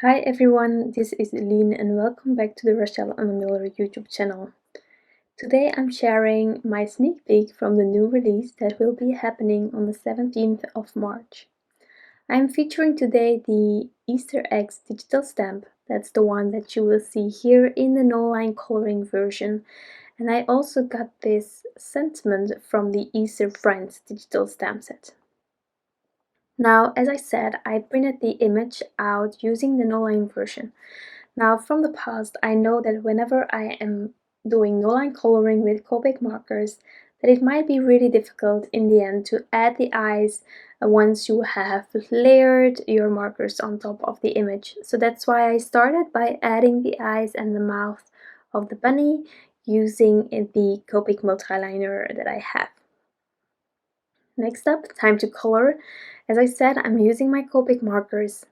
Hi everyone, this is Lien and welcome back to the Rachelle Anne Miller YouTube channel. Today I'm sharing my sneak peek from the new release that will be happening on the 17th of March. I'm featuring today the Easter eggs digital stamp. That's the one that you will see here in the no line coloring version. And I also got this sentiment from the Easter Friends digital stamp set. Now, as I said, I printed the image out using the no-line version. Now, from the past, I know that whenever I am doing no-line coloring with Copic markers, that it might be really difficult in the end to add the eyes once you have layered your markers on top of the image. So that's why I started by adding the eyes and the mouth of the bunny using the Copic multiliner that I have. Next up, time to color. As I said, I'm using my Copic markers.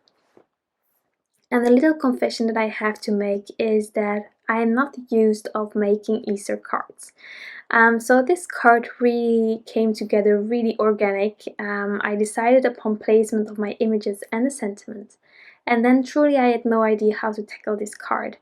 And the little confession that I have to make is that I am not used of making Easter cards. So this card really came together really organic. I decided upon placement of my images and the sentiment. And then truly I had no idea how to tackle this card.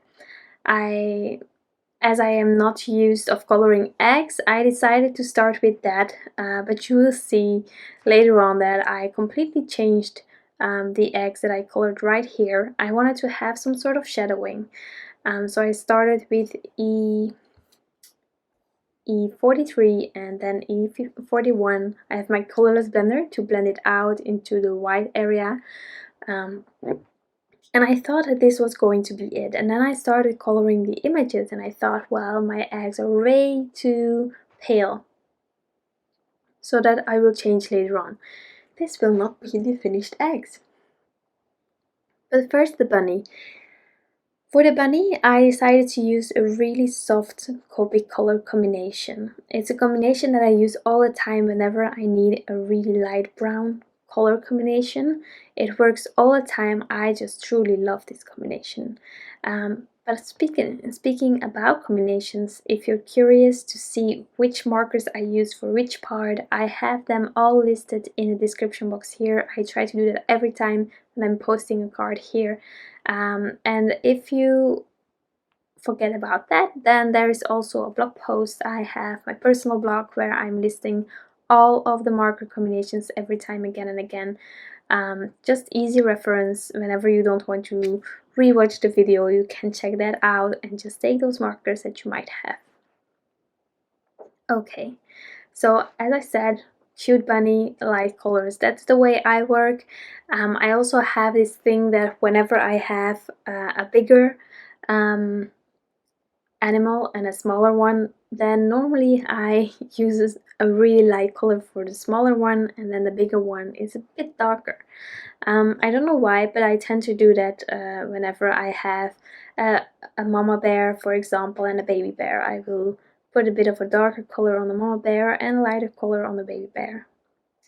As I am not used of coloring eggs, I decided to start with that, but you will see later on that I completely changed the eggs that I colored right here. I wanted to have some sort of shadowing, so I started with E43 and then E41. I have my colorless blender to blend it out into the white area. And I thought that this was going to be it. And then I started coloring the images and I thought, well, my eggs are way too pale. So that I will change later on. This will not be the finished eggs. But first the bunny. For the bunny, I decided to use a really soft Copic color combination. It's a combination that I use all the time whenever I need a really light brown color combination. It works all the time. I just truly love this combination. But speaking about combinations, if you're curious to see which markers I use for which part, I have them all listed in the description box here. I try to do that every time when I'm posting a card here. And if you forget about that, then there is also a blog post. I have my personal blog where I'm listing all of the marker combinations every time again and again. Just easy reference whenever you don't want to rewatch the video, you can check that out and just take those markers that you might have. Okay, so as I said, cute bunny, light colors, that's the way I work. I also have this thing that whenever I have a bigger animal and a smaller one, then normally I use a really light color for the smaller one and then the bigger one is a bit darker. I don't know why, but I tend to do that whenever I have a mama bear, for example, and a baby bear. I will put a bit of a darker color on the mama bear and a lighter color on the baby bear.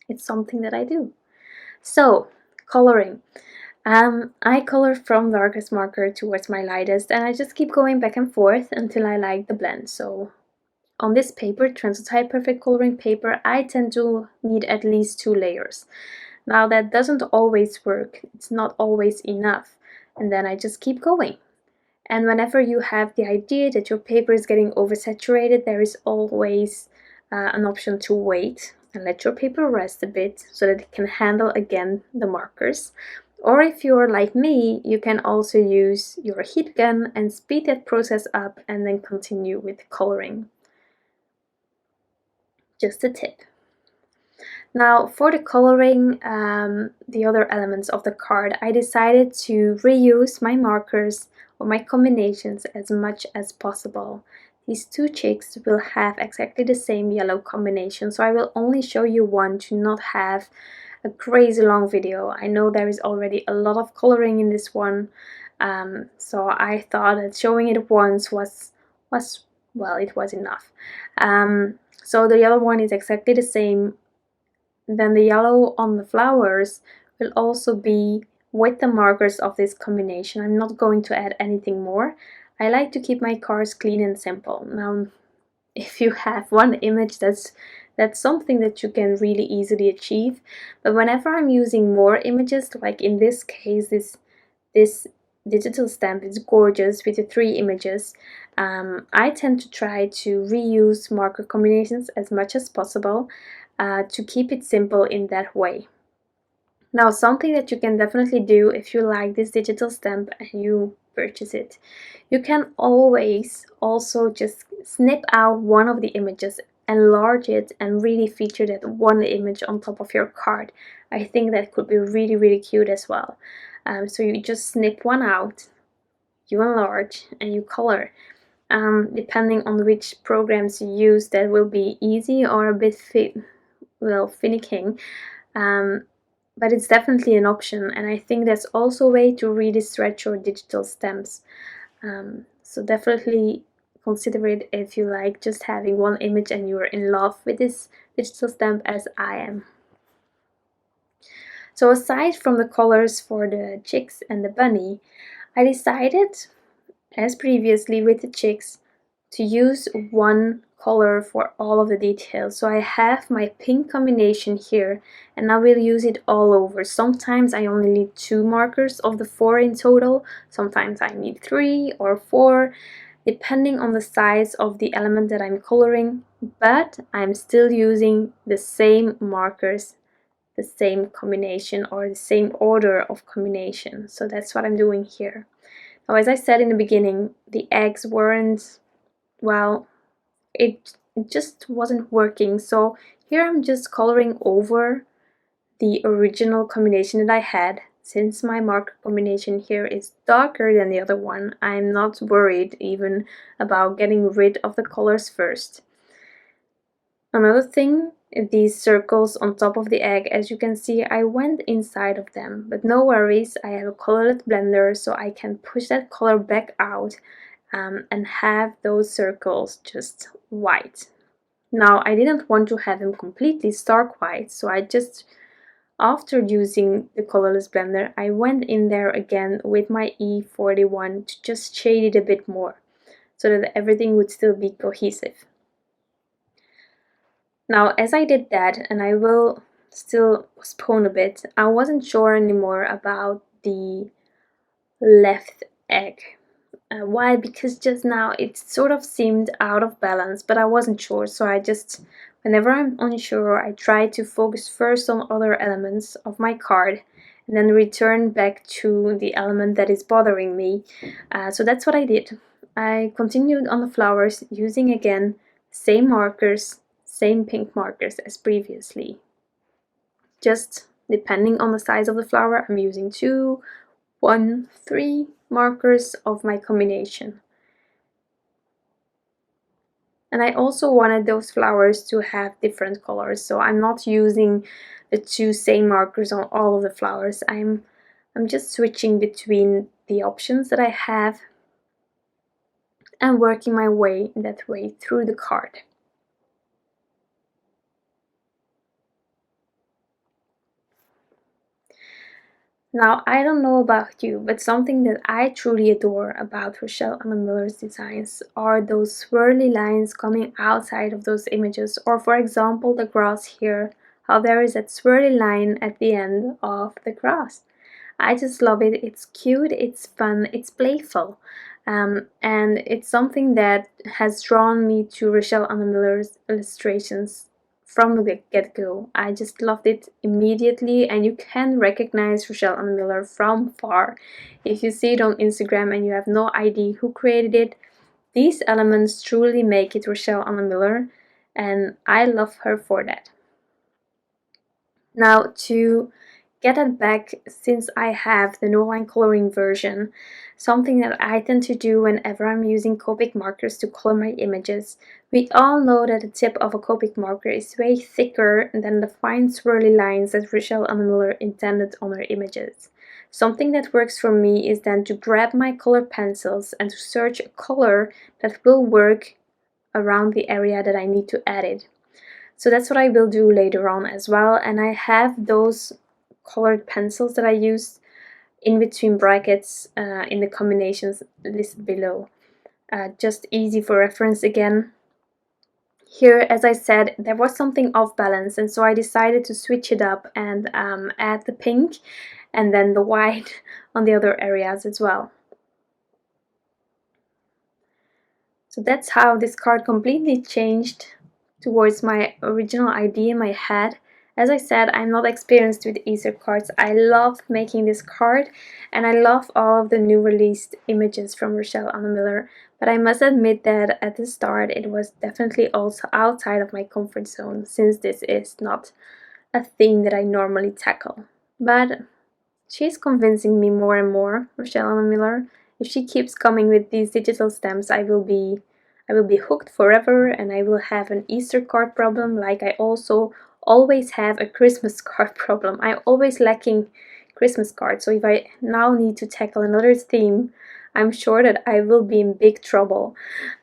It's something that I do. So, coloring. I color from darkest marker towards my lightest and I just keep going back and forth until I like the blend. So on this paper, Translucite Perfect Coloring paper, I tend to need at least 2 layers. Now that doesn't always work, it's not always enough, and then I just keep going. And whenever you have the idea that your paper is getting oversaturated, there is always an option to wait and let your paper rest a bit so that it can handle again the markers. Or if you're like me, you can also use your heat gun and speed that process up and then continue with coloring. Just a tip. Now for the coloring, the other elements of the card, I decided to reuse my markers or my combinations as much as possible. These two chicks will have exactly the same yellow combination, so I will only show you one to not have a crazy long video. I know there is already a lot of coloring in this one, so I thought that showing it once was well, it was enough. So the other one is exactly the same. Then the yellow on the flowers will also be with the markers of this combination. I'm not going to add anything more. I like to keep my cards clean and simple. Now, if you have one image, that's something that you can really easily achieve. But whenever I'm using more images, like in this case, this digital stamp is gorgeous with the 3 images. I tend to try to reuse marker combinations as much as possible to keep it simple in that way. Now, something that you can definitely do if you like this digital stamp and you purchase it, you can always also just snip out one of the images, enlarge it, and really feature that one image on top of your card. I think that could be really cute as well. So you just snip one out, you enlarge, and you color. Depending on which programs you use, that will be easy or a bit finicking. But it's definitely an option, and I think that's also a way to really stretch your digital stamps. So definitely consider it if you like just having one image and you're in love with this digital stamp as I am. So aside from the colors for the chicks and the bunny, I decided, as previously with the chicks, to use one color for all of the details. So I have my pink combination here, and I will use it all over. Sometimes I only need 2 markers of the 4 in total, sometimes I need 3 or 4, depending on the size of the element that I'm coloring, but I'm still using the same markers, the same combination, or the same order of combination. So that's what I'm doing here. Now, as I said in the beginning, the eggs weren't, well, it just wasn't working. So here I'm just coloring over the original combination that I had. Since my marker combination here is darker than the other one, I'm not worried even about getting rid of the colors first. Another thing, these circles on top of the egg, as you can see, I went inside of them, but no worries, I have a colorless blender, so I can push that color back out and have those circles just white. Now, I didn't want to have them completely stark white, so I just, after using the colorless blender, I went in there again with my E41 to just shade it a bit more, so that everything would still be cohesive. Now, as I did that, and I will still postpone a bit, I wasn't sure anymore about the left egg. Why? Because just now it sort of seemed out of balance, but I wasn't sure, so I just, whenever I'm unsure, I try to focus first on other elements of my card and then return back to the element that is bothering me. So that's what I did. I continued on the flowers using again same markers, same pink markers as previously. Just depending on the size of the flower, I'm using 2, 1, 3 markers of my combination. And I also wanted those flowers to have different colors, so I'm not using the 2 same markers on all of the flowers. I'm just switching between the options that I have and working my way that way through the card. Now, I don't know about you, but something that I truly adore about Rachelle Anne Miller's designs are those swirly lines coming outside of those images, or for example the grass here, how there is that swirly line at the end of the grass. I just love it. It's cute, it's fun, it's playful, and it's something that has drawn me to Rachelle Anne Miller's illustrations from the get-go. I just loved it immediately, and you can recognize Rachelle Anne Miller from far. If you see it on Instagram and you have no idea who created it, these elements truly make it Rachelle Anne Miller, and I love her for that. Now, to get it back, since I have the no-line coloring version, something that I tend to do whenever I'm using Copic markers to color my images. We all know that the tip of a Copic marker is way thicker than the fine swirly lines that Rachelle Anne Miller intended on her images. Something that works for me is then to grab my colored pencils and to search a color that will work around the area that I need to add it. So that's what I will do later on as well, and I have those colored pencils that I used in between brackets in the combinations listed below. Just easy for reference again. Here, as I said, there was something off balance, and so I decided to switch it up and add the pink and then the white on the other areas as well. So that's how this card completely changed towards my original idea in my head. As I said, I'm not experienced with Easter cards. I love making this card, and I love all of the new released images from Rachelle Anne Miller, but I must admit that at the start it was definitely also outside of my comfort zone, since this is not a theme that I normally tackle. But she's convincing me more and more, Rachelle Anne Miller. If she keeps coming with these digital stamps, I will be hooked forever, and I will have an Easter card problem like I also always have a Christmas card problem. I'm always lacking Christmas cards, so if I now need to tackle another theme, I'm sure that I will be in big trouble.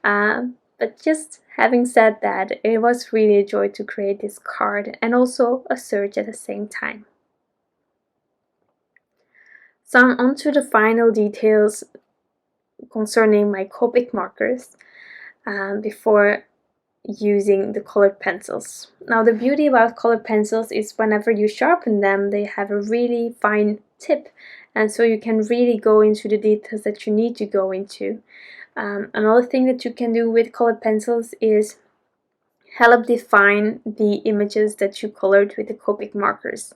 But just having said that, it was really a joy to create this card, and also a search at the same time. So I'm on to the final details concerning my Copic markers before using the colored pencils. Now the beauty about colored pencils is whenever you sharpen them, they have a really fine tip, and so you can really go into the details that you need to go into. Another thing that you can do with colored pencils is help define the images that you colored with the Copic markers.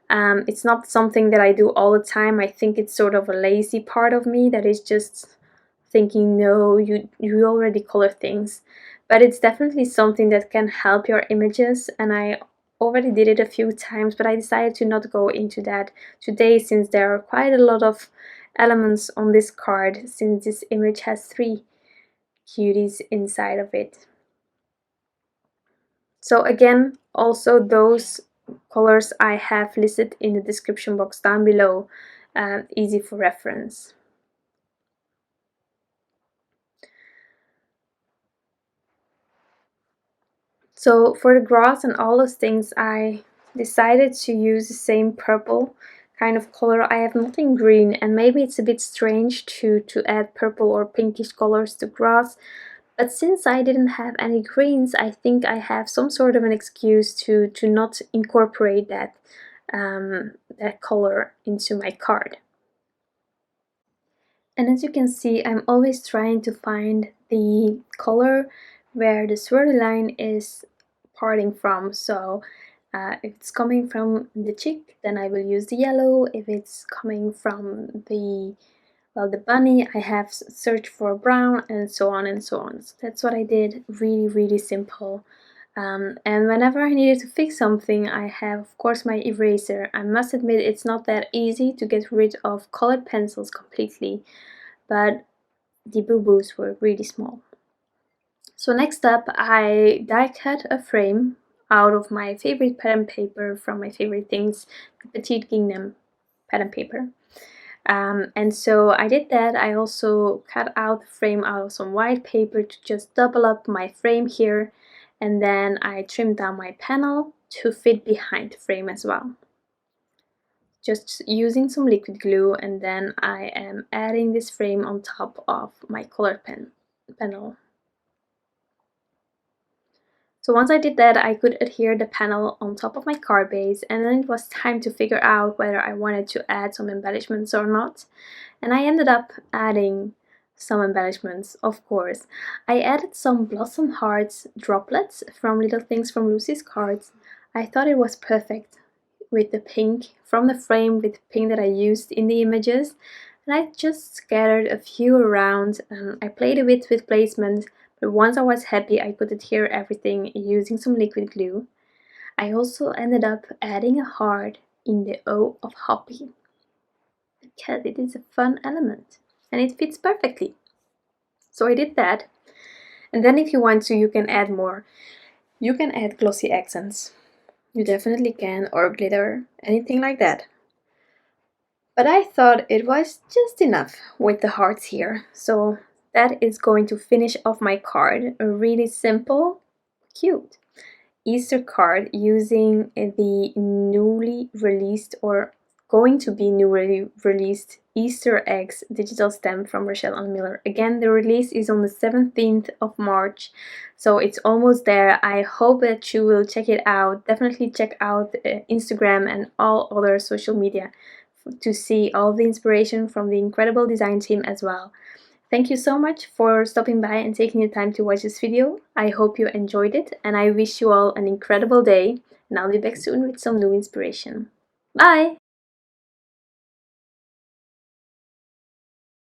It's not something that I do all the time. I think it's sort of a lazy part of me that is just thinking, no, you already color things. But it's definitely something that can help your images, and I already did it a few times, but I decided to not go into that today, since there are quite a lot of elements on this card, since this image has 3 cuties inside of it. So again, also those colors I have listed in the description box down below, easy for reference. So for the grass and all those things, I decided to use the same purple kind of color. I have nothing green, and maybe it's a bit strange to add purple or pinkish colors to grass, but since I didn't have any greens, I think I have some sort of an excuse to not incorporate that color into my card. And as you can see, I'm always trying to find the color where the swirly line is parting from. So if it's coming from the chick, then I will use the yellow. If it's coming from the bunny, I have searched for brown, and so on and so on. So that's what I did, really simple. And whenever I needed to fix something, I have of course my eraser. I must admit it's not that easy to get rid of colored pencils completely, but the boo-boos were really small. So next up, I die cut a frame out of my favorite pattern paper from my favorite things, the Petite Gingham pattern paper. And so I did that. I also cut out the frame out of some white paper to just double up my frame here, and then I trimmed down my panel to fit behind the frame as well. Just using some liquid glue, and then I am adding this frame on top of my color panel. So once I did that, I could adhere the panel on top of my card base, and then it was time to figure out whether I wanted to add some embellishments or not. And I ended up adding some embellishments, of course. I added some blossom hearts droplets from Little Things from Lucy's cards. I thought it was perfect with the pink from the frame, with the pink that I used in the images. And I just scattered a few around. I played a bit with placement, but once I was happy, I could adhere everything using some liquid glue. I also ended up adding a heart in the O of Hoppy, because it is a fun element and it fits perfectly. So I did that. And then if you want to, you can add more. You can add glossy accents. You definitely can, or glitter, anything like that. But I thought it was just enough with the hearts here. So that is going to finish off my card. A really simple, cute Easter card using the newly released, or going to be newly released, Easter eggs digital stamp from Rachelle Anne Miller. Again, the release is on the 17th of March, so it's almost there. I hope that you will check it out. Definitely check out Instagram and all other social media to see all the inspiration from the incredible design team as well. Thank you so much for stopping by and taking the time to watch this video. I hope you enjoyed it, and I wish you all an incredible day, and I'll be back soon with some new inspiration. Bye!